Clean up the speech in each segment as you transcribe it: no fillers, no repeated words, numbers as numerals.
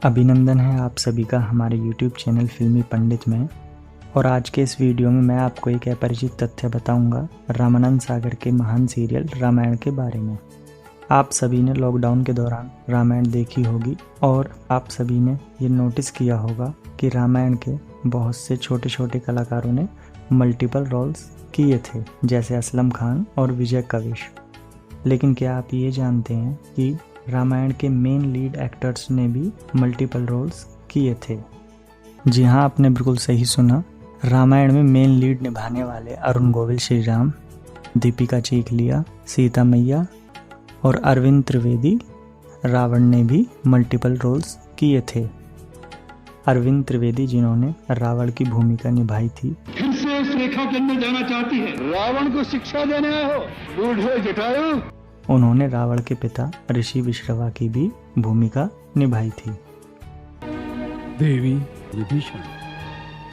अभिनंदन है आप सभी का हमारे YouTube चैनल फिल्मी पंडित में। और आज के इस वीडियो में मैं आपको एक अपरिचित तथ्य बताऊंगा रामानंद सागर के महान सीरियल रामायण के बारे में। आप सभी ने लॉकडाउन के दौरान रामायण देखी होगी और आप सभी ने ये नोटिस किया होगा कि रामायण के बहुत से छोटे छोटे कलाकारों ने मल्टीपल रोल्स किए थे, जैसे असलम खान और विजय कविश। लेकिन क्या आप ये जानते हैं कि रामायण के मेन लीड एक्टर्स ने भी मल्टीपल रोल्स किए थे? जी हाँ, आपने बिल्कुल सही सुना। रामायण में मेन लीड निभाने वाले अरुण गोविल श्री राम, दीपिका चीखलिया सीता मैया और अरविंद त्रिवेदी रावण ने भी मल्टीपल रोल्स किए थे। अरविंद त्रिवेदी जिन्होंने रावण की भूमिका निभाई थी। फिर से उस रेखा के अंदर जाना चाहती है, रावण को शिक्षा देने आए हो बूढ़े जटायु। उन्होंने रावण के पिता ऋषि विश्रवा की भी भूमिका निभाई थी। देवी विभीषण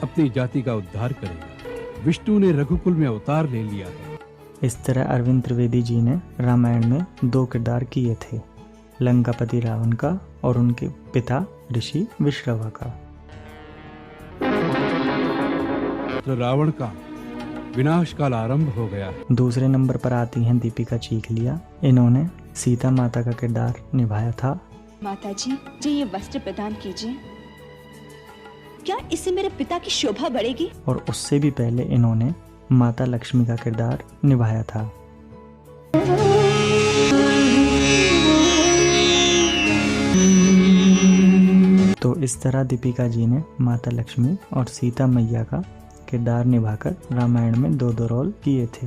अपनी जाति का उद्धार करेगा। विष्णु ने रघुकुल में अवतार ले लिया है। इस तरह अरविंद त्रिवेदी जी ने रामायण में 2 किरदार किए थे, लंकापति रावण का और उनके पिता ऋषि विश्रवा का। तो रावण का विनाश काल आरंभ हो गया। दूसरे नंबर पर आती हैं दीपिका चीखलिया। इन्होंने सीता माता का किरदार निभाया था। माता जी ये वस्त्र प्रदान कीजिए, क्या इससे मेरे पिता की शोभा बढ़ेगी? और उससे भी पहले इन्होंने माता लक्ष्मी का किरदार निभाया था। तो इस तरह दीपिका जी ने माता लक्ष्मी और सीता मैया का किरदार निभाकर रामायण में 2 रोल किए थे।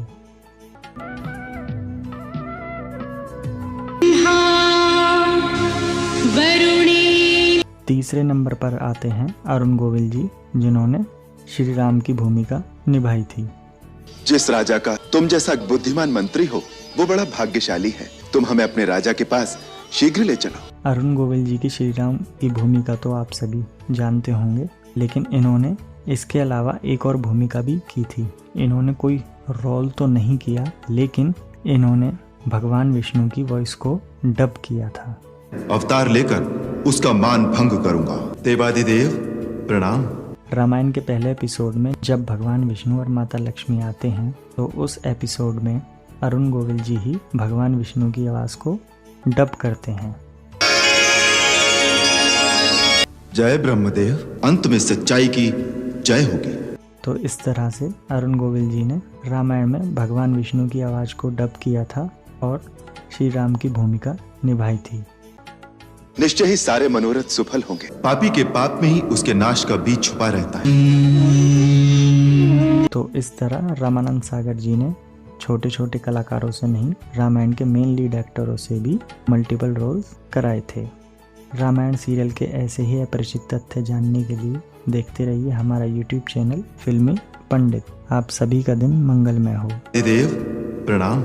तीसरे नंबर पर आते हैं अरुण गोविल जी, जिन्होंने श्री राम की भूमिका निभाई थी। जिस राजा का तुम जैसा बुद्धिमान मंत्री हो वो बड़ा भाग्यशाली है। तुम हमें अपने राजा के पास शीघ्र ले चलो। अरुण गोविल जी की श्री राम की भूमिका तो आप सभी जानते होंगे, लेकिन इन्होंने इसके अलावा एक और भूमिका भी की थी। इन्होंने कोई रोल तो नहीं किया, लेकिन इन्होंने भगवान विष्णु की वॉइस को डब किया था। अवतार लेकर उसका मान भंग करूंगा। देवादिदेव प्रणाम। रामायण के पहले एपिसोड में जब भगवान विष्णु और माता लक्ष्मी आते हैं, तो उस एपिसोड में अरुण गोविल जी ही भगवान विष्णु की आवाज को डब करते हैं। जय ब्रह्मदेव, अंत में सच्चाई की जय होगी। तो इस तरह से अरुण गोविल जी ने रामायण में भगवान विष्णु की आवाज को डब किया था और श्री राम की भूमिका निभाई थी। निश्चय ही सारे मनोरथ सफल होंगे। पापी के पाप में ही उसके नाश का बीज छुपा रहता है। तो इस तरह रामानंद सागर जी ने छोटे छोटे कलाकारों से नहीं, रामायण के मेन लीड एक्टरों से भी मल्टीपल रोल्स कराए थे। रामायण सीरियल के ऐसे ही अपरिचित तथ्य जानने के लिए देखते रहिए हमारा YouTube चैनल फिल्मी पंडित। आप सभी का दिन मंगलमय हो। देव प्रणाम।